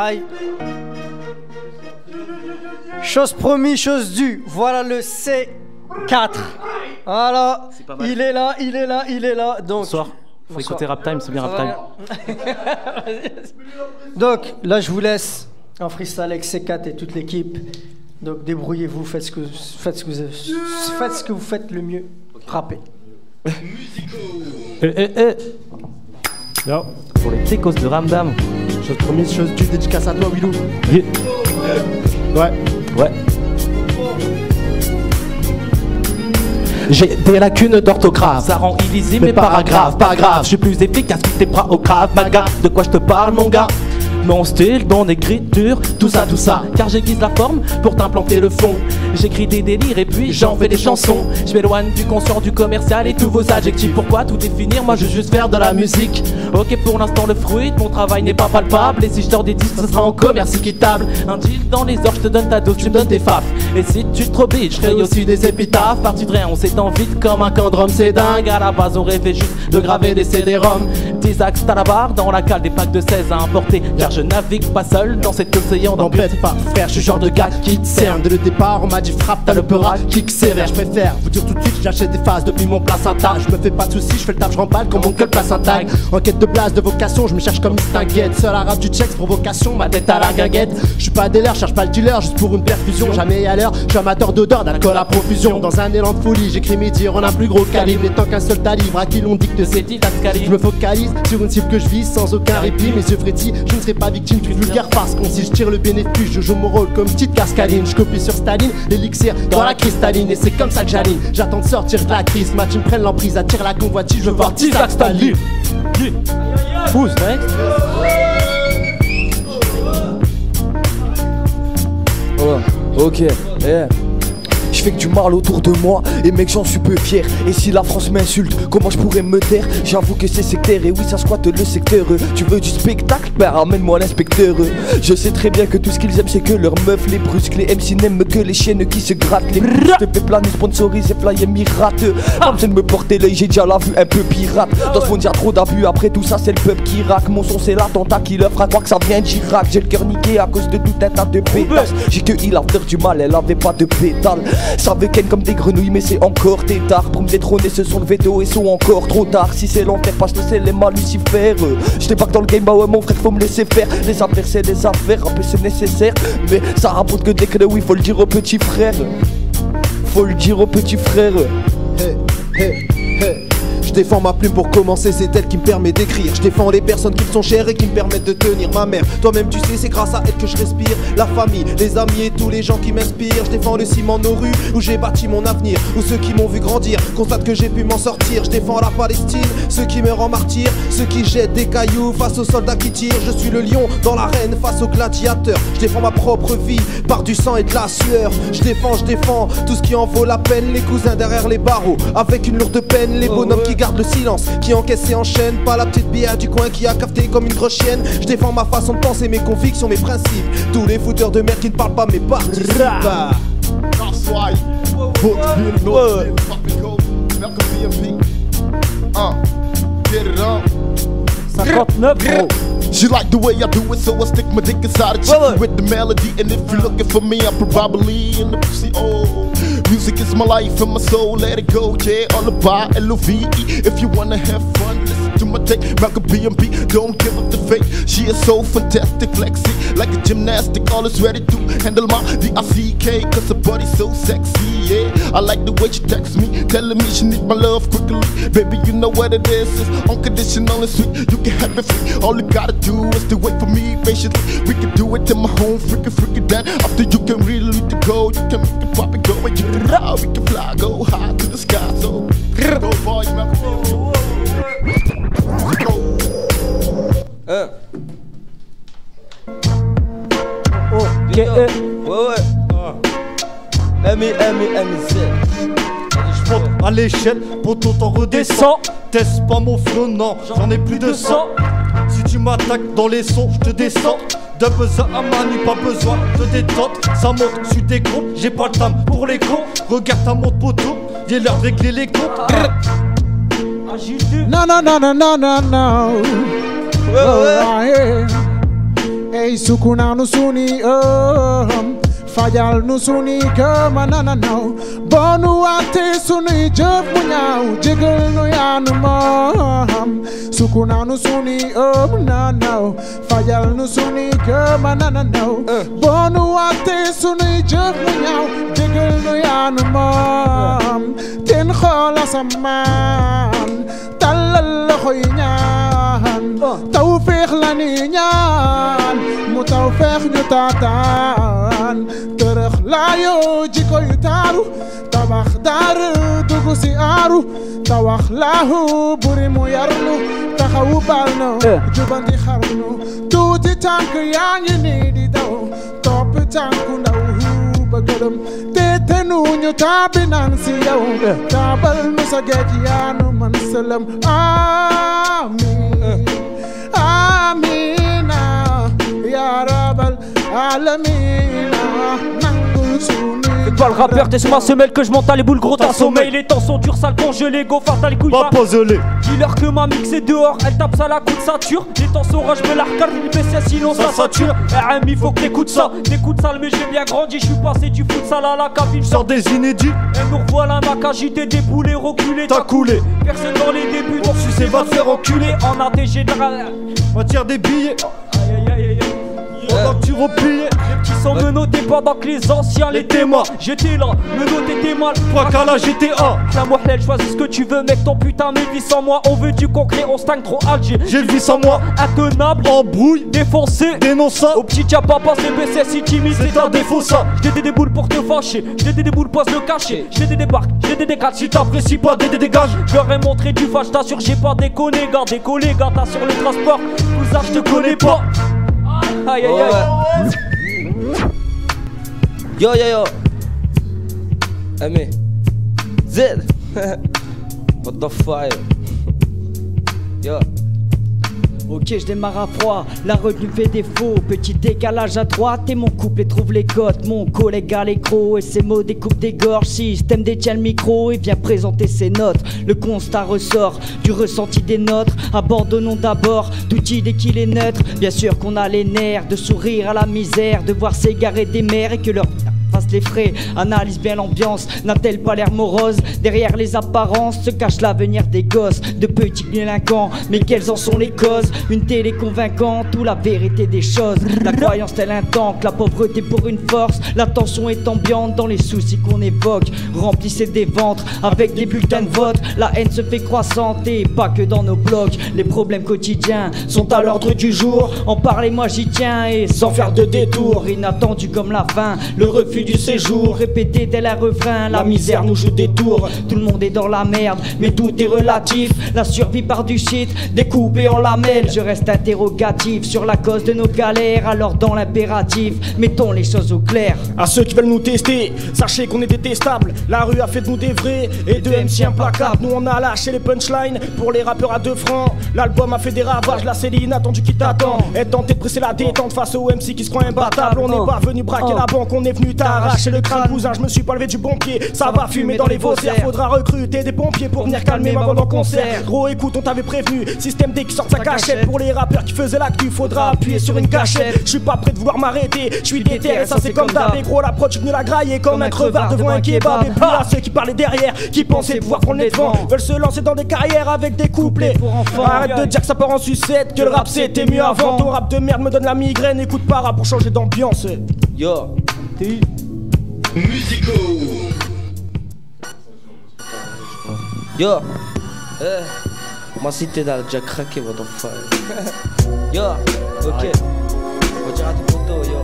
Aïe. Chose promis, chose due. Voilà le C4. Voilà. Il est là, il est là, il est là. Donc. Bonsoir. Faut écouter Rap Time, c'est bien Rap Time. Donc là, je vous laisse en freestyle avec C4 et toute l'équipe. Donc débrouillez-vous, faites ce que vous faites le mieux. Rappez. Yo. Pour les techos de Ramdam. Chose promise, chose due, dédicace à toi, Willou. Yeah. Ouais. Ouais. J'ai des lacunes d'orthographe, Ça rend illisible mes mes paragraphes. pas grave. Je suis plus efficace que tes bras au grave, maga. De quoi je te parle, mon gars? Mon style, mon écriture, tout ça. Car j'aiguise la forme pour t'implanter le fond. J'écris des délires et puis j'en fais des chansons. Je m'éloigne du conscient, du commercial et tous vos adjectifs. Pourquoi tout définir? Moi je veux juste faire de la musique. Ok, pour l'instant le fruit de mon travail n'est pas palpable. Et si je sors des disques, ce sera en commerce équitable. Un deal dans les orges, je te donne ta dose, tu me donnes tes faf. Et si tu te troubis, je ferai aussi des épitaphes. Parti de rien, on s'étend vite comme un camp de Rome, c'est dingue. À la base on rêvait juste de graver des CD-ROM. 10 axes à la barre, dans la cale des packs de 16 à importer. Car je navigue pas seul dans cet océan d'embêtes. N'embête pas, frère, je suis genre de gars qui te cerne. Dès le départ, on m'a dit frappe, t'as le peur, kick sévère. Je préfère vous dire tout de suite, j'achète des phases depuis mon placenta. Je me fais pas de soucis, je fais le taf, je remballe comme mon gueule place un tag. En quête de place, de vocation, je me cherche comme Stinguette. Seul arabe du checks, provocation, ma tête à la guinguette. Je suis pas dealer, cherche pas le dealer, juste pour une perfusion. Jamais à l'heure, je suis amateur d'odeur, d'alcool à profusion. Dans un élan de folie, j'écris mes tirs en un plus gros calibre. Et tant qu'un seul talivre, à qui l'on dicte c'est dit. Je me focalise sur une cible que je vise sans aucun répit. Mes yeux frétillent, je ne serai pas victime d'une vulgaire farce. Si je tire le bénéfice, je joue mon rôle comme petite cascaline. Je copie sur Staline, l'élixir dans la cristalline. Et c'est comme ça que j'aligne, j'attends de sortir de la crise. Ma team prenne l'emprise, attire la convoitise, je veux voir Tizak Staline. Who's next? Oh, ok, yeah. Je fais que du mal autour de moi et mec j'en suis peu fier. Et si la France m'insulte, comment je pourrais me taire? J'avoue que c'est sectaire et oui ça squatte le secteur. Tu veux du spectacle? Ben ramène-moi l'inspecteur. Je sais très bien que tout ce qu'ils aiment c'est que leurs meufs les brusques. Les MC n'aiment que les chiennes qui se grattent. Les coups de fais planer sponsorisés, fly et mirate. Pas besoin de me porter l'œil, j'ai déjà la vue un peu pirate. Dans ce monde y'a trop d'abus, après tout ça c'est le peuple qui raque. Mon son c'est l'attentat qui leur fera croire que ça vient d'Irak. J'ai le cœur niqué à cause de tout un tas de pétasses. J'ai que il a peur du mal, elle avait pas de pétale. Ça veut ken comme des grenouilles mais c'est encore tard. Pour me détrôner ce sont le veto et sont encore trop tard. Si c'est l'enfer parce que c'est les mal Lucifer. Je débarque dans le game, bah ouais mon frère faut me laisser faire. Les affaires c'est des affaires, un peu c'est nécessaire. Mais ça rapporte que des clés, oui faut le dire au petit frère. Faut le dire au petit frère. Hey, hey, hey. Je défends ma plume pour commencer, c'est elle qui me permet d'écrire. Je défends les personnes qui me sont chères et qui me permettent de tenir. Ma mère, toi-même tu sais, c'est grâce à elle que je respire. La famille, les amis et tous les gens qui m'inspirent. Je défends le ciment, nos rues où j'ai bâti mon avenir. Où ceux qui m'ont vu grandir constatent que j'ai pu m'en sortir. Je défends la Palestine, ceux qui meurent en martyr. Ceux qui jettent des cailloux face aux soldats qui tirent. Je suis le lion dans l'arène face aux gladiateurs. Je défends ma propre vie par du sang et de la sueur. Je défends tout ce qui en vaut la peine. Les cousins derrière les barreaux avec une lourde peine. Les bonhommes qui garde le silence, qui encaisse et enchaîne. Pas la petite bière du coin qui a capté comme une grosse chienne. Je défends ma façon de penser, mes convictions, mes principes. Tous les fouteurs de merde qui ne parlent pas mais participent. Get it on. 59 bro. She like the way I do it, so I stick my dick inside a chicken with the melody. And if you're looking for me, I'm probably in the pussy. Oh, music is my life and my soul, let it go. Yeah, all about L-O-V-E. If you wanna have fun, listen to my take. Malcolm B&B, don't give up the faith. She is so fantastic, flexing like a gymnastic. All is ready to handle my D-I-C-K, cause her body's so sexy. Yeah, I like the way she texts me, telling me she need my love quickly. Baby, you know what it is, it's unconditional and sweet. You can have it free, all you gotta do is to wait for me patiently. We can do it in my home, freaking that. After you can really lead the go, you can make it pop and go. And you can ride, we can fly, go high to the sky. So, go boys, man. Ok, ouais. M-I-Z. Je monte à l'échelle, poto t'en redescends. Teste pas mon flow, non, j'en ai plus de 100. Si tu m'attaques dans les sons, je te descends. De besoin à manu, pas besoin de détente. Ça monte, je suis des groupes, j'ai pas le temps pour les cons. Regarde ta montre poteau, viens leur régler les comptes. Non, non, non, non, non, non, non. Ey sukuna nu suni fajal nu suni kama nananaw bonu ate suni jëf mu ñaaw jégal nu yaanu moom sukuna nu suni nanaw fajal nu suni kama nananaw bonu ate suni jëf mu ñaaw jégal nu yaanu moom ten xool asamaan tallal loxo yi ñaan tawfeex la ni ñaan mu tawfeex ñu taataan tërëx laayoo jikko yu taaru tabax daar dugg si aaru tawax laahu buri mu yarnu taxawu baal na jubanti xarnu tuuti tànk yaa ngi nii di daw topp tànku ndaw ba gërëm te tenu ñu taabi naan si yow taabal nu sa géej yaanu man sëlëm amiin amina ya rabbal alamina nangul sunu Pas le rappeur, t'es sur ma semelle que je monte à les boules, gros t'as sommeil. Les temps sont durs, sale congelé, go fart à les couilles. Va poser. Dis-leur que ma mix est dehors, elle tape ça la coup de sature. Les temps sont rage, je me la regarde, une PCS sinon ça sature. Ami, faut que t'écoutes ça, mais j'ai bien grandi. Je suis passé du futsal à la cabine. Sors des inédits. Et nous revoilà ma cagité, déboulé, reculé. T'as coulé. Personne dans les débuts, donc sucer va te faire enculer. En ATG de la. On tire des billets. Aïe aïe aïe aïe. Pendant que tu repliais, les petits sont menottés pendant que les anciens l'étaient moi. J'étais là, menotté t'es mal. Toi qu'à la GTA. La moelle, choisis ce que tu veux, mec, ton putain, mais vis sans moi. On veut du concret, on stagne trop Alger. J'ai le vis sans moi. Intenable, embrouille, défoncé, dénonçant. Au petit t'as pas passé BCS timide, c'est un défaut ça. J'ai des boules pour te fâcher, j'ai des boules pour le cacher. J'ai des débarques, j'ai des décades. Si t'apprécies pas, des dégages. Je leur ai montré du fâche, t'assure, j'ai pas déconné, gars. Décollé, gars, t'as sur le transport. Cousin, je te connais pas. Aïe aïe aïe. Yo yo yo. Aimé. Z. What the fire. Yo. Ok, je démarre à froid, la retenue fait défaut. Petit décalage à droite et mon couplet trouve les cotes. Mon collègue a l'écro et ses mots découpent des gorges. Système détient le micro et vient présenter ses notes. Le constat ressort du ressenti des nôtres. Abandonnons d'abord toute idée qu'il est neutre. Bien sûr qu'on a les nerfs de sourire à la misère, de voir s'égarer des mères et que leur fasse les frais. Analyse bien l'ambiance, n'a-t-elle pas l'air morose? Derrière les apparences se cache l'avenir des gosses, de petits délinquants. Mais quelles en sont les causes? Une télé convaincante ou la vérité des choses? La croyance telle un tank, la pauvreté pour une force. La tension est ambiante dans les soucis qu'on évoque. Remplissez des ventres avec des bulletins de vote. La haine se fait croissante et pas que dans nos blocs. Les problèmes quotidiens sont à l'ordre du jour. En parler moi j'y tiens et sans faire de détour. Inattendu comme la fin, le refus du séjour, répété tel un refrain, la misère nous joue des tours. Tout le monde est dans la merde, mais tout est relatif. La survie part du shit, découpé en lamelles. Je reste interrogatif sur la cause de nos galères. Alors dans l'impératif, mettons les choses au clair. À ceux qui veulent nous tester, sachez qu'on est détestables. La rue a fait de nous des vrais et de MC implacables. Nous on a lâché les punchlines pour les rappeurs à 2 francs. L'album a fait des ravages, la Céline attendu qui t'attend. Et tenté de presser la détente face aux MC qui se croient imbattables. On n'est pas venu braquer la banque, on est venu t'arracher le crâne, cousin. Je me suis pas levé du bon pied, ça va fumer dans les Vauzères. Faudra recruter des pompiers pour venir calmer ma bande en concert. Gros écoute, on t'avait prévenu, système D qui sort sa cachette. Pour les rappeurs qui faisaient l'actu, faudra appuyer sur une gâchette. Je suis pas prêt de vouloir m'arrêter, je suis déter et ça c'est comme d'hab. Et gros la prod, je suis venu la grailler comme un crevard devant un kebab. Et puis à ceux qui parlaient derrière, qui pensaient pouvoir prendre les devants, veulent se lancer dans des carrières avec des couplets. Arrête de dire que ça part en sucette, que le rap c'était mieux avant. Ton rap de merde me donne la migraine, écoute pas rap pour changer d'ambiance. Yo, t'es Musico. Yo, ma cité là déjà craqué, what the fuck. Yo, ok, on dirait du poteau, yo.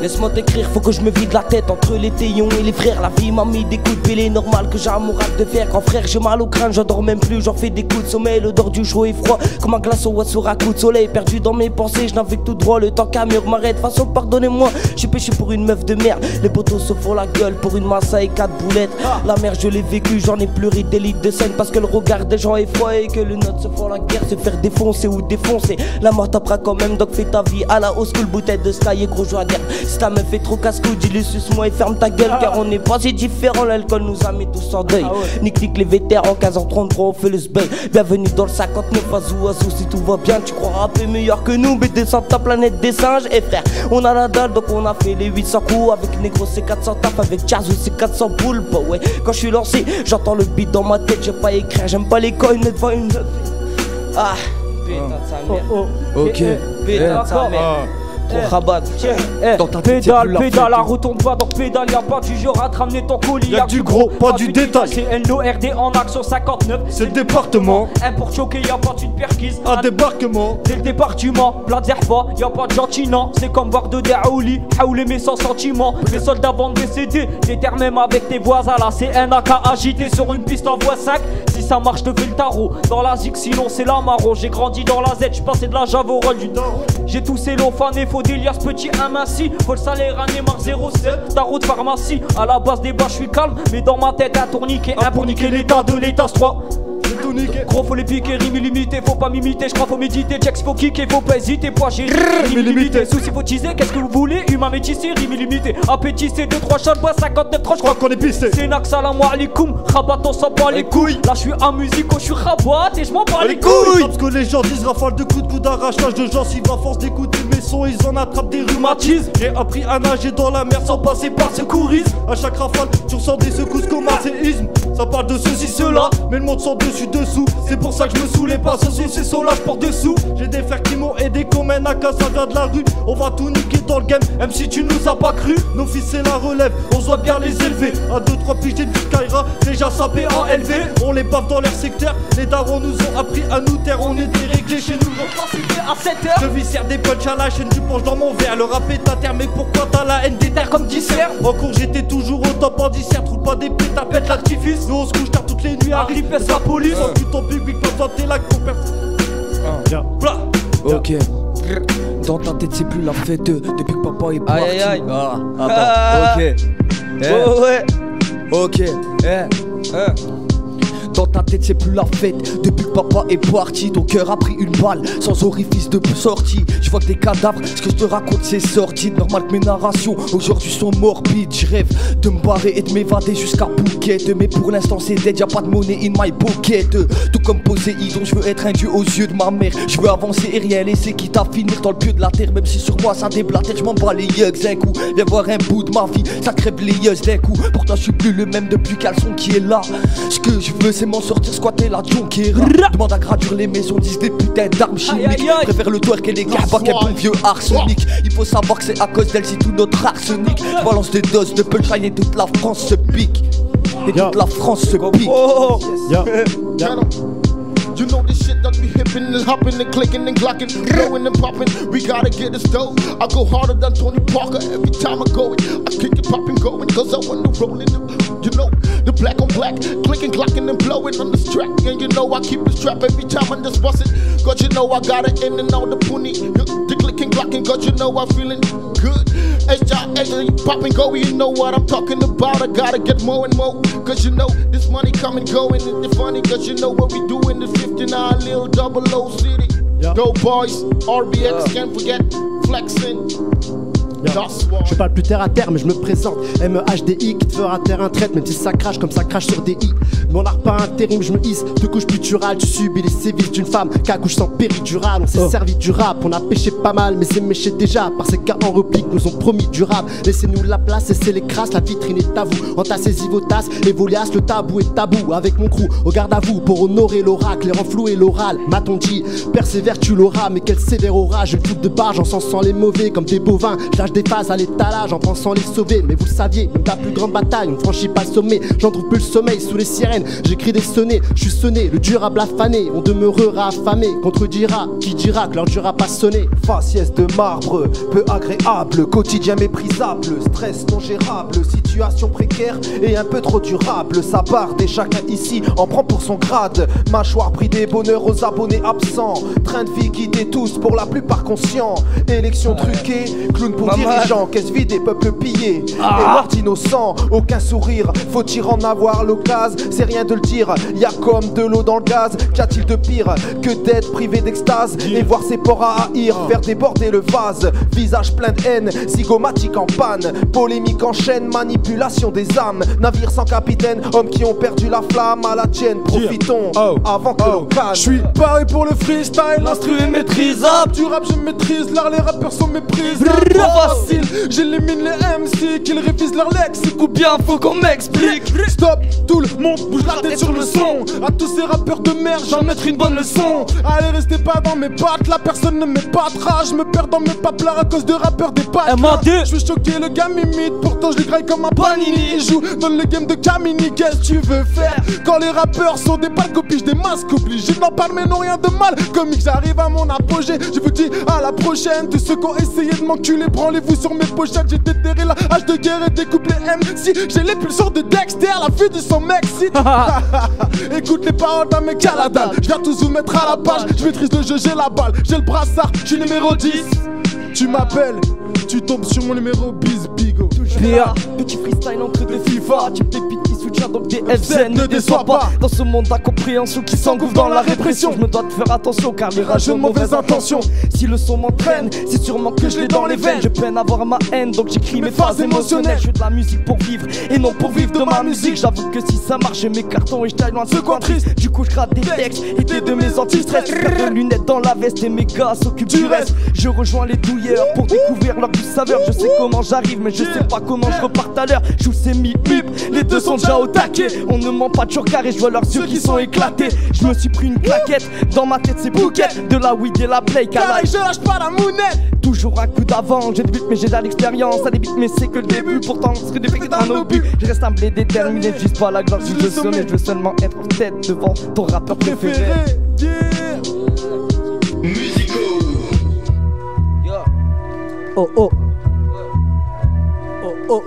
Laisse-moi t'écrire, faut que je me vide la tête entre les taillons et les frères. La vie m'a mis des coups de pelle, normal que j'ai un moral de fer. Grand frère, j'ai mal au crâne, j'endors même plus, j'en fais des coups de sommeil. L'odeur du chaud et froid, comme un glaçon sur un coup de soleil. Perdu dans mes pensées, je navigue tout droit, le temps qu'un mur m'arrête. De façon, pardonnez-moi, j'ai péché pour une meuf de merde. Les poteaux se font la gueule pour une massa et 4 boulettes. La mer, je l'ai vécu, j'en ai pleuré des litres de scène. Parce que le regard des gens est froid et que le note se font la guerre. Se faire défoncer ou défoncer, la mort t'apprend quand même, donc fais ta vie à la haut school, bouteille de Sky et gros joie d'air. Si ta meuf est trop casse-cou, dis-le suce-moi et ferme ta gueule. Car on n'est pas si différents, l'alcool nous a mis tous en deuil. Nique les vétérans, 15h33, on fait le sbel. Bienvenue dans le 59, azou, si tout va bien, tu crois rapper meilleur que nous. Mais descends ta planète des singes, et frère, on a la dalle, donc on a fait les 800 coups. Avec Négro, c'est 400 taf, avec Jazz, c'est 400 boules. Bah ouais, quand je suis lancé, j'entends le beat dans ma tête, j'ai pas écrire, j'aime pas les coins, mais devant une. Ah, putain de sa mère. Ok, putain de sa mère. Rabat, pédale, la route on te voit donc pédale, y'a pas du genre à te ramener ton colis. Y'a du gros, pas du détail. C'est NORD en action 59. C'est le département. Un pour choquer, y'a pas de perquise. Un débarquement. C'est le département, plat d'herba, y'a pas de gentiment. C'est comme voir de Daouli, Haoulé mais sans sentiment. Les soldats vont décéder, t'éterres même avec tes voisins. Là c'est un AK agité sur une piste en voie 5. Si ça marche, te fais le tarot. Dans la zig, sinon c'est la marron. J'ai grandi dans la Z, j'passais de la Java au rôle du daron. J'ai tous ces lots fanés, faut délire ce petit aminci. Faut le salaire, un Neymar 07, tarot de pharmacie. À la base des bas, je suis calme, mais dans ma tête un tourniquet. Un pour niquer l'état de l'état 3. Gros faut les piquer, rime illimité, faut pas m'imiter, j'crois faut méditer, checks faut kicker, faut pas hésiter, poids j'ai rime illimité, soucis faut teaser, qu'est-ce que vous voulez, humain métissé, rime illimité, appétit c'est 2-3 shots, bois 59 3, j'crois qu'on est pissé. C'est Nak salam alaikum, rabat on s'en bat les couilles. Là j'suis en musique, je suis rabat et j'm'en bats les couilles. Parce que les gens disent rafale de coups d'arrachage de gencives à force d'écouter mes sons, ils en attrapent des rhumatismes. J'ai appris à nager dans la mer sans passer par secourisme. À chaque rafale, tu ressens des secousses comme un séisme. Ça parle de ceci, cela, mais le monde sent dessus. C'est pour ça que je me saoulais pas, ce sont ces sons-là, j'porte dessous. J'ai des frères qui m'ont aidé comme un AK, ça vient de la rue. On va tout niquer dans le game, même si tu nous as pas cru. Nos fils c'est la relève, on doit bien les élever. À 2-3 piges d'une Kaira, déjà sapé en élevé. On les bave dans leur secteur, les darons nous ont appris à nous taire. On était réglés chez nous, à 7h. Je viscère des punch à la chaîne, du penche dans mon verre. Le rap est à terre, mais pourquoi t'as la haine des terres comme dissert? En cours j'étais toujours au top en dissert, roule pas des pétas, pète l'artifice. Nous on se couche tard toutes les nuits, arrive pèse la police. Ton public, pas t'es là pour personne. Ok. Dans ta tête c'est plus la fête depuis que papa est parti. Aïe aïe. Attends, ok. Ouais. Ok. Dans ta tête c'est plus la fête depuis que papa est parti. Ton cœur a pris une balle sans orifice de sortie. Je vois que des cadavres, ce que je te raconte c'est sordide. Normal que mes narrations aujourd'hui sont morbides. Je rêve de me barrer et de m'évader jusqu'à Phuket. Mais pour l'instant c'est dead, y'a pas de monnaie in my pocket. Tout comme Poséidon, je veux être un dieu aux yeux de ma mère. Je veux avancer et rien laisser quitte à finir dans le pieu de la terre. Même si sur moi ça déblatère, je m'en bats les yugs un coup. Viens voir un bout de ma vie, ça crève les yeux d'un coup. Pourtant je suis plus le même depuis Caleçon qui est là. Ce que je veux c'est m'en sortir, squatter la Junkiera. Demande à gradure les maisons, disent des putains d'armes chimiques. Préfère le twerk et les garbas qu'un bon vieux arsenic. Il faut savoir que c'est à cause d'elle si tout notre arsenic. Je balance des doses de punchline et toute la France se pique. Et toute la France se pique. You know this shit that we hippin' and hoppin' and clickin' and glockin', blowin' and poppin'. We gotta get this dough. I go harder than Tony Parker every time I go it. I kick it, poppin', goin', cause I wanna roll in you know, the black on black, clickin', glockin' and blowin' on this track. And you know I keep this trap every time I just bust it. Cause you know I got it in and out the pony. The clickin', glockin', cause you know I'm feelin' good. H.I.A. poppin', go, you know what I'm talking about. I gotta get more and more. Cause you know this money coming, going, and it's funny. Cause you know what we doin' is 59 Lil 00 City. Dope boys, RBX, can't forget flexing. Je parle plus terre à terre mais je me présente MEHDI qui te fera terre un traite. Même si ça crache comme ça crache sur des i. Mon art pas intérim, je me hisse de couche picturale. Tu subis les sévices d'une femme qui accouche sans péridurale. On s'est servi du rap, on a pêché pas mal mais c'est méché déjà. Par ces gars en réplique nous ont promis du rap. Laissez-nous la place et c'est les crasses, la vitrine est à vous. Entassez-y vos tasses et vos liasses, le tabou est tabou. Avec mon crew, au garde à vous pour honorer l'oracle et renflouer l'oral. M'a-t-on dit, persévère tu l'auras. Mais quel sévère orage, une foule de barge en sensant les mauvais comme des bovins. Des phases à l'étalage en pensant les sauver. Mais vous le saviez, même la plus grande bataille, on franchit pas le sommet. J'en trouve plus le sommeil sous les sirènes. J'écris des sonnets, je suis sonné, le durable affané. On demeurera affamé, contredira qui dira que l'heure du rap a sonné. Faciès de marbre, peu agréable, quotidien méprisable, stress non gérable, situation précaire et un peu trop durable. Ça part et chacun ici en prend pour son grade. Mâchoire bridée, bonheur aux abonnés absents. Train de vie guidé tous pour la plupart conscients. Élection truquée, clown pour Dirigeants, caisse vidée, peuple pillé et mort d'innocents, aucun sourire. Faut-il en avoir l'occasion? C'est rien de le dire, y a comme de l'eau dans le gaz. Qu'a-t-il de pire que d'être privé d'extase et voir ses pores à haïr, faire déborder le vase? Visage plein de haine, zygomatique en panne, polémique en chaîne, manipulation des âmes. Navire sans capitaine, hommes qui ont perdu la flamme à la tienne. Profitons avant que l'on canne. Je suis paré pour le freestyle, l'instru est maîtrisable. Du rap je maîtrise, l'art les rappeurs sont méprisables. Pas facile, j'élimine les MC qu'ils révisent leur lexique ou bien faut qu'on m'explique. Stop, tout le monde bouge la tête sur le son. À tous ces rappeurs de merde, j'en mettrai une bonne leçon. Allez, restez pas dans mes pattes, la personne ne m'épatera. Je me perds dans mes paplards à cause de rappeurs des pattes. Je suis choqué, le gars m'imite, pourtant je les graille comme un panini. Il joue dans le game de Camini, qu'est-ce que tu veux faire? Quand les rappeurs sont des balles copies, des masques obligés d'en parler mais non rien de mal. Comique, j'arrive à mon apogée, je vous dis à la prochaine. Tous ceux qui ont essayé de m'enculer, branlez-vous sur mes pochettes. J'ai déterré la hache de guerre et découpe les MC. J'ai les pulsions de Dexter, la vue du son m'excite. Écoute les paroles d'un mec à la dalle. Je viens tous vous mettre à la page, je maîtrise le jeu, j'ai la balle. J'ai le brassard, je suis numéro 10. Tu m'appelles, tu tombes sur mon numéro bis bigo. P.A. Petit freestyle en creux de FIFA. Tu pépites qui soutient donc des FZ. Ne déçois pas dans ce monde d'incompréhension qui s'engouffre dans la répression. Je me dois de faire attention car les rageux de mauvaises intentions. Si le son m'entraîne, c'est sûrement que je l'ai dans les veines. Je peine à voir ma haine donc j'écris mes phases émotionnelles. Je fais de la musique pour vivre et non pour vivre de ma musique. J'avoue que si ça marche j'ai mes cartons et je taille loin de ce coin triste. Du coup je gratte des textes et des de mes anti-stress. De lunettes dans la veste et mes gars s'occupent du reste. Je rejoins les douilleurs pour découvrir leur douce saveur. Je sais comment j'arrive mais je sais pas comment je repars à l'heure. Je sais mip, les deux sont déjà au taquet. On ne ment pas de chocar et je vois leurs yeux qui sont éclatés. Je me suis pris une claquette, dans ma tête c'est bouquette. De la weed et la play, car je lâche pas la mounette. Toujours un coup d'avant, j'ai des buts mais j'ai de l'expérience. Ça débite mais c'est que le début, pourtant on serait défait d'un obus. Je reste un blé déterminé, je vise pas la gloire si je veux sonner. Je veux seulement être en tête devant ton rappeur préféré. Musico. Oh oh. Oh oh.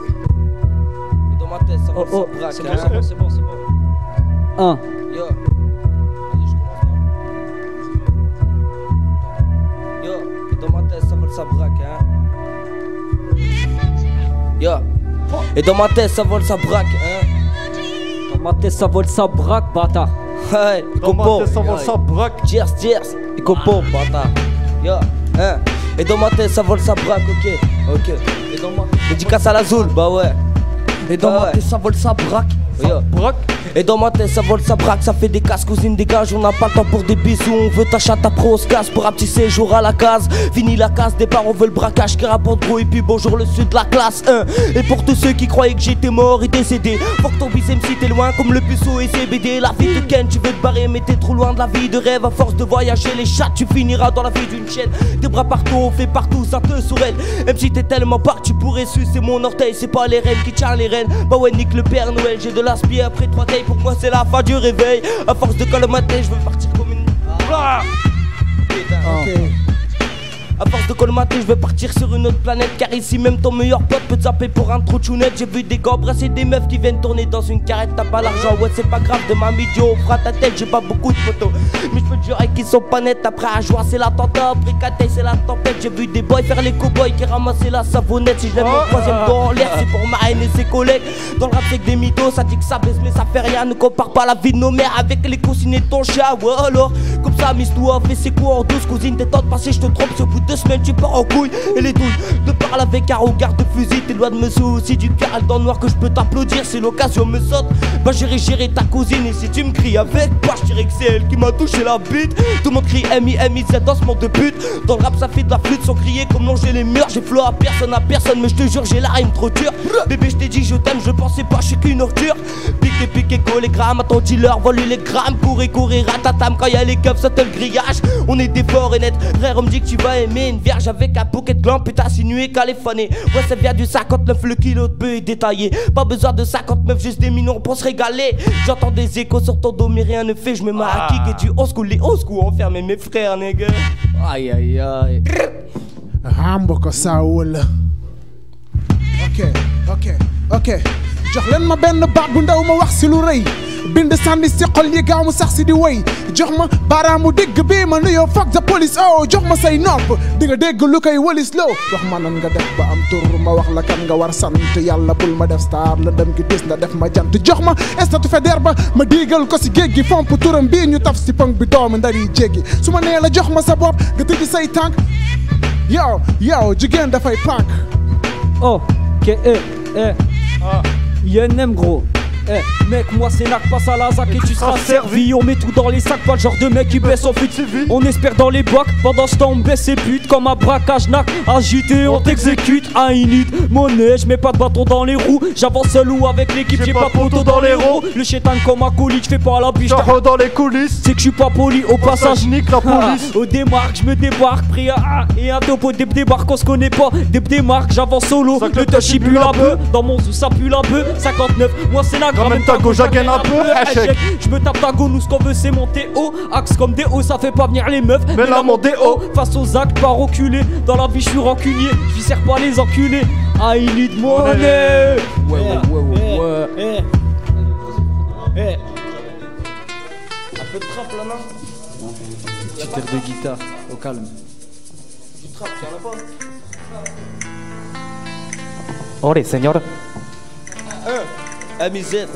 Et dans ma tête ça va se braque. C'est bon. Un. Yo. Vas-y, je commence là. Yo. Et dans ma tête ça vole sa braque hein. Yo. Et dans ma tête ça vole sa braque hein. Dans ma tête ça vole sa braque bâtard. Hey, dans ma tête ça vole sa braque. Cheers. Et compo bâtard. Yo. Hein. Et dans ma tête ça vole sa braque, ok. Et dans ma dédicace à la Zoul, bah ouais. Et dans ma tête ça vole sa braque. Et dans ma tête ça vole sa braque, ça fait des casses, cousine dégage, on n'a pas le temps pour des bisous. On veut ta chatte après on se casse pour un petit séjour à la case. Fini la case, départ on veut le braquage qui rapporte gros et puis bonjour le sud de la classe 1. Et pour tous ceux qui croyaient que j'étais mort et décédé, faut que ton bis MC t'es loin comme le puceau et CBD. La vie de Ken, tu veux te barrer mais t'es trop loin de la vie de rêve. À force de voyager les chats, tu finiras dans la vie d'une chaîne. Des bras partout, on fait partout, ça te sourelle. Même si t'es tellement part, tu pourrais sucer mon orteil. C'est pas les reines qui tiennent les rênes. Bah ouais, nique le Père Noël, j'ai de l'aspire après 3 tailles. Pour moi c'est la fin du réveil. À force de colmater, je veux partir comme une... À force de colmater, je veux partir sur une autre planète. Car ici même ton meilleur pote peut te zapper pour un trou de chounette. J'ai vu des gars brasser des meufs qui viennent tourner dans une carrette. T'as pas l'argent, ouais c'est pas grave, demain midi on fera ta tête. J'ai pas beaucoup de photos, mais je peux te jurer qu'ils sont pas nets. Après à joie c'est l'attentat, après Cathay c'est la tempête. J'ai vu des boys faire les cow-boys qui ramassaient la savonnette. Si je lève mon troisième doigt en l'air, c'est pour ma haine et ses collègues. Dans le rap c'est que des mythos, ça dit que ça baisse mais ça fait rien. Ne compare pas la vie de nos mères avec les cousines de ton chat. Ouais alors, comme ça Miss Noua fait ses coups en douce. Cousine t'es temps de passer, je te trompe, au bout de 2 semaines tu pars en couille. Et les douilles te parle avec un regard de fusil. T'es loin de me soucier du cœur dans le noir que je peux t'applaudir. Si l'occasion me saute, bah j'irai gérer ta cousine. Et si tu me cries avec quoi, je dirais que c'est elle qui m'a touché la bite. Tout le monde crie M.I.Z dans ce monde de pute. Dans le rap ça fait de la flûte sans crier comme longer les murs. J'ai flow à personne mais je te jure j'ai la rime trop dure. Bébé je t'ai dit je t'aime, je pensais pas, je suis qu'une ordure. Piqué, coller grammes à ton dealer, vole les grammes. Courir, ratatam quand y'a les keufs, saute le grillage. On est des forts et nets, frère on me dit que tu vas aimer une vierge avec un bouquet de gland, putain sinué, califané. Ouais ça vient du 59, le kilo de bœuf est détaillé. Pas besoin de 59, juste des minons pour se régaler. J'entends des échos sur ton dos mais rien ne fait. Je me mets à kick et du old school, les old school enfermés mes frères nègre. Aïe. Hamburger Saoul. Ok. jox leen ma benn baat bu ndaw ma wax si lu rëy bind sànni si xol yi gaaw mu sax si di wéy jox ma baaraamu digg bii ma nuyoo fuck the police oh jox ma say nopp di nga dégg lu koy wëlis loo wax ma nan nga def ba am tur ma wax la kan nga war sant yàlla bul ma def star la dem gi dis na def ma jant jox ma statut fédère ba ma diigal ko si géej gi fomp turam bii ñu taf si pëng bi doomu ndar yi jéggi su ma nee la jox ma sa bopp nga tëj say tànk yow jigéen dafay pànk oh YNM gros. Mec, moi c'est Nac, passe à la zac et tu seras servi. On met tout dans les sacs, pas le genre de mec qui baisse en fuite. On espère dans les bocs, pendant ce temps on baisse ses putes. Comme un braquage Nac, agité, on t'exécute. I need monnaie, je mets pas de bâton dans les roues. J'avance seul ou avec l'équipe, j'ai pas de poteau dans les roues. Le chétan comme un colis, j'fais pas la biche. J'arrête dans les coulisses, c'est que je suis pas poli, au passage nique la police. Au démarque, je me débarque, pris à et un topo, des débarque, on se connaît pas. Des démarques, j'avance solo, le touch il pue la bœuf. Dans mon zoo ça pue la bœuf, 59, moi c'est Nac. Ramène ta go, j'againe un peu, échec. Je me tape ta go, nous ce qu'on veut c'est monter haut. Axe comme des hauts, ça fait pas venir les meufs. Mais là mon déo, face aux actes, pas reculer. Dans la vie je suis rancunier, je sers pas les enculés. I need money. Ouais. Un peu de trap là non? Petit air de guitare, au calme. Du trap, y'en a pas? Allez, señor. Amusette.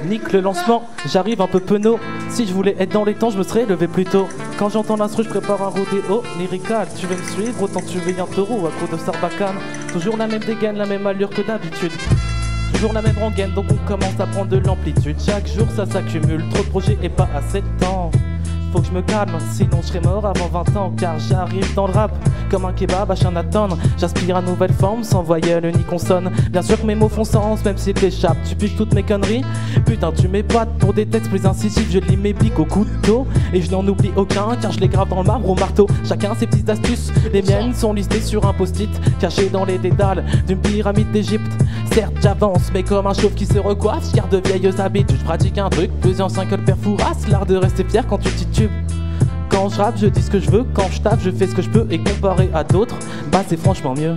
Nique le lancement, j'arrive un peu penaud. Si je voulais être dans les temps, je me serais levé plus tôt. Quand j'entends l'instru, je prépare un rodéo. Lyrical, tu veux me suivre, autant tu veux un taureau. À coup de sarbacane, toujours la même dégaine, la même allure que d'habitude. Toujours la même rengaine, donc on commence à prendre de l'amplitude. Chaque jour ça s'accumule, trop de projets et pas assez de temps. Faut que je me calme, sinon je serais mort avant 20 ans. Car j'arrive dans le rap comme un kebab à chien d'attendre. J'aspire à nouvelle forme, sans voyelle ni consonne. Bien sûr que mes mots font sens, même s'ils t'échappent. Tu piques toutes mes conneries, putain tu m'épates. Pour des textes plus incisifs, je lis mes pics au couteau. Et je n'en oublie aucun, car je les grave dans le marbre au marteau. Chacun ses petites astuces, les miennes sont listées sur un post-it caché dans les dédales d'une pyramide d'Égypte. Certes j'avance, mais comme un chauve qui se recoiffe, je garde de vieilles habitudes. Je pratique un truc plus ancien que le père Fouras, l'art de rester fier quand tu titubes. Quand je rappe, je dis ce que je veux, quand je tape, je fais ce que je peux. Et comparé à d'autres, bah c'est franchement mieux.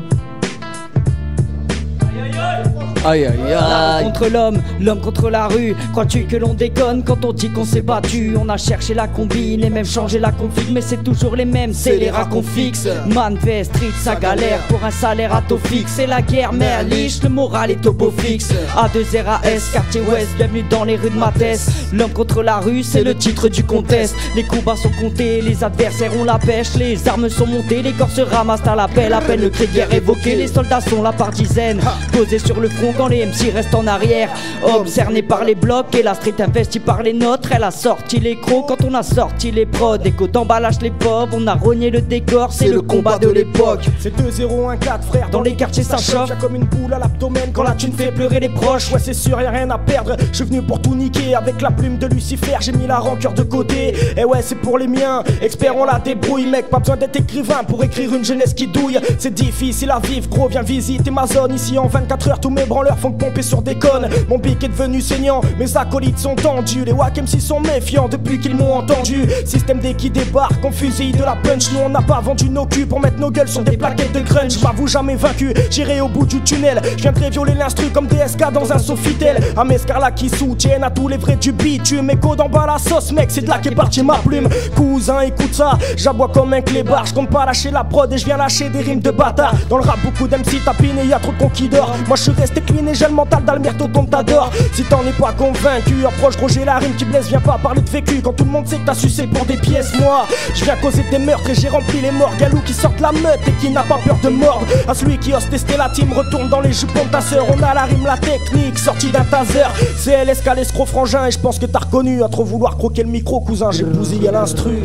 Aïe aïe aïe. Contre l'homme, l'homme contre la rue. Crois-tu que l'on déconne quand on dit qu'on s'est battu? On a cherché la combine et même changé la config, mais c'est toujours les mêmes, c'est les rats qu'on fixe. Man, street, ça galère pour un salaire à taux fixe. C'est la guerre, mais liche, le moral est au beau fixe. A2RAS, quartier ouest, bienvenue dans les rues de Matès. L'homme contre la rue, c'est le titre du contest. Les combats sont comptés, les adversaires ont la pêche. Les armes sont montées, les corps se ramassent à l'appel. À peine le cri de guerre évoqué, les soldats sont là par dizaines. Posés sur le front quand les MC restent en arrière. Homme cerné par les blocs et la street investie par les nôtres. Elle a sorti les crocs quand on a sorti les prods. Écho d'emballage les pauvres, on a rogné le décor, c'est le combat de l'époque. C'est 2-0-1-4 frère, dans les quartiers ça chauffe. Y'a comme une boule à l'abdomen quand la thune fait pleurer les proches. Ouais c'est sûr y'a rien à perdre, je suis venu pour tout niquer. Avec la plume de Lucifer j'ai mis la rancœur de côté. Et ouais c'est pour les miens, experts on la débrouille mec. Pas besoin d'être écrivain pour écrire une jeunesse qui douille. C'est difficile à vivre gros, viens visiter ma zone. Ici en 24 heures tous mes branleurs font pomper sur des connes. Mon pic est devenu saignant, mes acolytes sont tendus. Les wack MC sont méfiants depuis qu'ils m'ont entendu. Système D qui débarque, on fusille de la punch. Nous on n'a pas vendu nos culs pour mettre nos gueules sur des plaquettes de grunge. Je m'avoue jamais vaincu, j'irai au bout du tunnel. Je viendrai violer l'instru comme DSK dans un Sofitel. À mes Scarla qui soutiennent à tous les vrais du bitume. Écho d'en bas la sauce mec, c'est de là qu'est partie ma plume. Cousin écoute ça, j'aboie comme un clébard. Je compte pas lâcher la prod et je viens lâcher des rimes de bâtard. Dans le rap beaucoup d'MC tapine et y'a trop de cons qui dort. Moi je suis resté clean et j'ai le mental d'Alberto Tontador. Si t'en es pas convaincu, approche Roger la rime qui blesse. Viens pas parler de vécu quand tout le monde sait que t'as sucé pour des pièces. Moi je viens causer des meurtres et j'ai rempli les morts. Galou qui sortent la meute et qui n'a pas peur de mordre. À celui qui ose tester la team, retourne dans les jupons de ta sœur. On a la rime, la technique, sortie d'un taser. C'est LSK l'escroc frangin et je pense que t'as reconnu. À trop vouloir croquer le micro cousin, j'ai bousillé l'instru.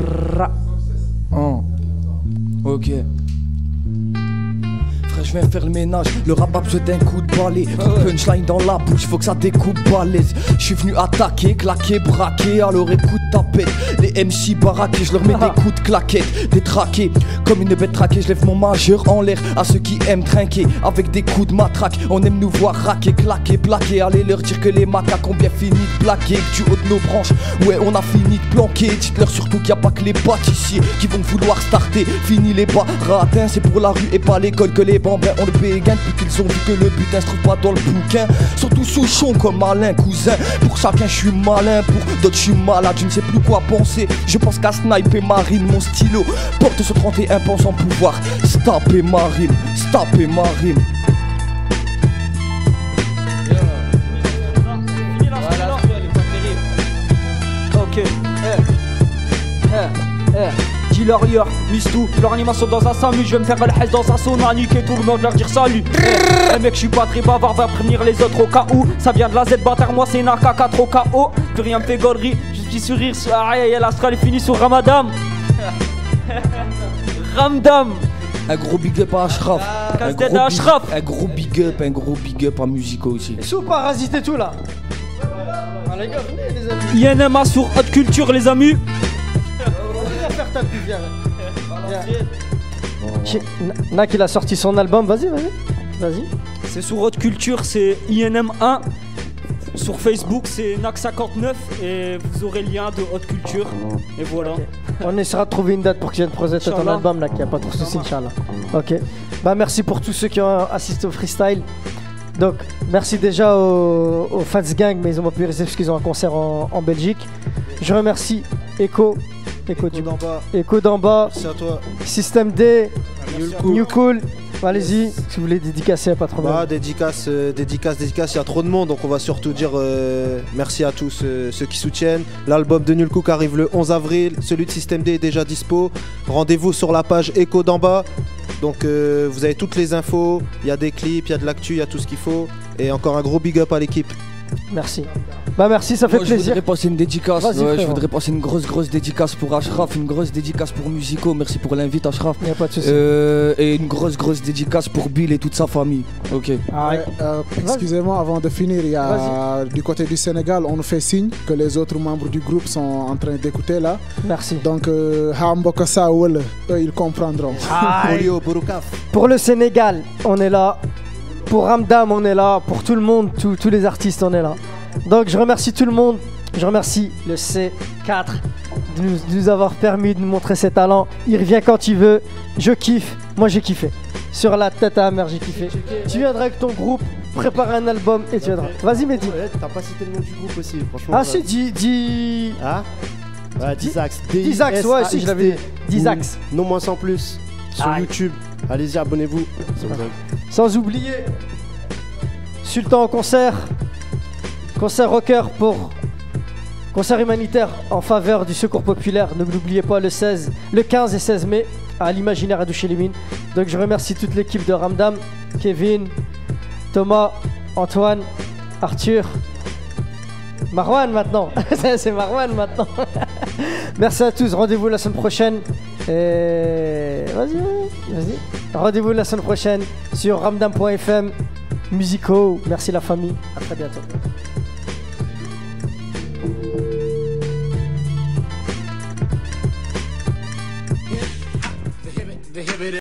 Ok. frère, je viens faire le ménage. Le rap a besoin d'un coup de balai. Punchline dans la bouche, faut que ça découpe balèze. Je suis venu attaquer, claquer, braquer. Alors écoute ta pète. Les MC baraqués, je leur mets des coups de claquettes. Détraqués, comme une bête traquée. Je lève mon majeur en l'air à ceux qui aiment trinquer. Avec des coups de matraque, on aime nous voir raquer, claquer, plaquer. Allez leur dire que les macaques ont bien fini de plaquer. Que du haut de nos branches, ouais, on a fini de planquer. Dites-leur surtout qu'il n'y a pas que les pâtissiers qui vont vouloir starter. Fini les baratins, c'est pour la rue et pas l'école que les bambins ont le béguin. Depuis qu'ils ont vu que le butin se trouve pas dans le bouquin. Surtout Souchon comme malin cousin. Pour chacun je suis malin, pour d'autres je suis malade. Je ne sais plus quoi penser, je pense qu'à sniper Marine. Mon stylo porte ce 31 pensant pouvoir stapper Marine, stapper Marine. Ok, Dealer hier, Mistou, leur animation dans un SAMU. Je vais me faire le hess dans un sauna, niquer tout le monde, leur dire salut. Mec, je suis pas très bavard, va prévenir les autres au cas où. Ça vient de la Z, bâtard, moi c'est Naka 4 au KO. Plus rien me fait gaulerie, juste petit sourire. Aïe, l'astral est fini sur Ramadan. Ramdam. Un gros big up à Ashraf. Un gros big up à Musico aussi. Et sous parasite tout là. Ah, les gars, venez les amis. INMA sur Haute Culture, les amis. Faire ta pub, viens. Nak il a sorti son album, vas-y. C'est sur Haute Culture, c'est INM1. Sur Facebook, c'est NAC59 et vous aurez le lien de Haute Culture. Et voilà. Okay. On essaiera de trouver une date pour que tu viennes présenter ton album, Nak, il n'y a pas trop de soucis, Inch'Allah. Ok. Bah, merci pour tous ceux qui ont assisté au freestyle. Donc, merci déjà aux Fats Gang, mais ils ont pas pu rester parce qu'ils ont un concert en Belgique. Je remercie Echo d'en bas. Merci à toi. Système D, New Cool. Allez-y, si vous voulez dédicacer, pas trop mal. Dédicace, il y a trop de monde, donc on va surtout dire merci à tous ceux qui soutiennent. L'album de Nul Cook arrive le 11 avril, celui de Système D est déjà dispo. Rendez-vous sur la page Echo d'en bas. Donc vous avez toutes les infos, il y a des clips, il y a de l'actu, il y a tout ce qu'il faut. Et encore un gros big up à l'équipe. Merci. Bah merci, ça fait plaisir. Je voudrais passer une dédicace. Je voudrais passer une grosse dédicace pour Ashraf, une grosse dédicace pour Musico. Merci pour l'invite, Ashraf. Y a pas de souci. Et une grosse dédicace pour Bill et toute sa famille. Ok. Excusez-moi, avant de finir, il y a du côté du Sénégal, on nous fait signe que les autres membres du groupe sont en train d'écouter là. Merci. Donc Hambokasa eux ils comprendront. Pour le Sénégal, on est là. Pour Ramdam, on est là. Pour tout le monde, tous les artistes, on est là. Donc je remercie tout le monde. Je remercie le C4 de nous avoir permis de nous montrer ses talents. Il revient quand il veut. Je kiffe. Moi j'ai kiffé. Sur la tête à la mer, j'ai kiffé. Tu viendras avec ton groupe, préparer un album et tu viendras. Vas-y Mehdi. Ouais, t'as pas cité le nom du groupe aussi, franchement. Ah si, dis... Ah ouais, Dizax. Dizax, ouais, si je l'avais dit. Dizax. Non moins sans plus. Sur YouTube. Allez-y, abonnez-vous. Sans oublier Sultan en concert rocker pour concert humanitaire en faveur du secours populaire. Ne l'oubliez pas, le 15 et 16 mai à l'Imaginaire à Douché-les-Mines. Donc je remercie toute l'équipe de Ramdam, Kevin, Thomas, Antoine, Arthur, Marwan maintenant. C'est Marwan maintenant. Merci à tous, rendez-vous la semaine prochaine. Et vas-y. Rendez-vous la semaine prochaine sur ramdam.fm. Musico, merci la famille, à très bientôt.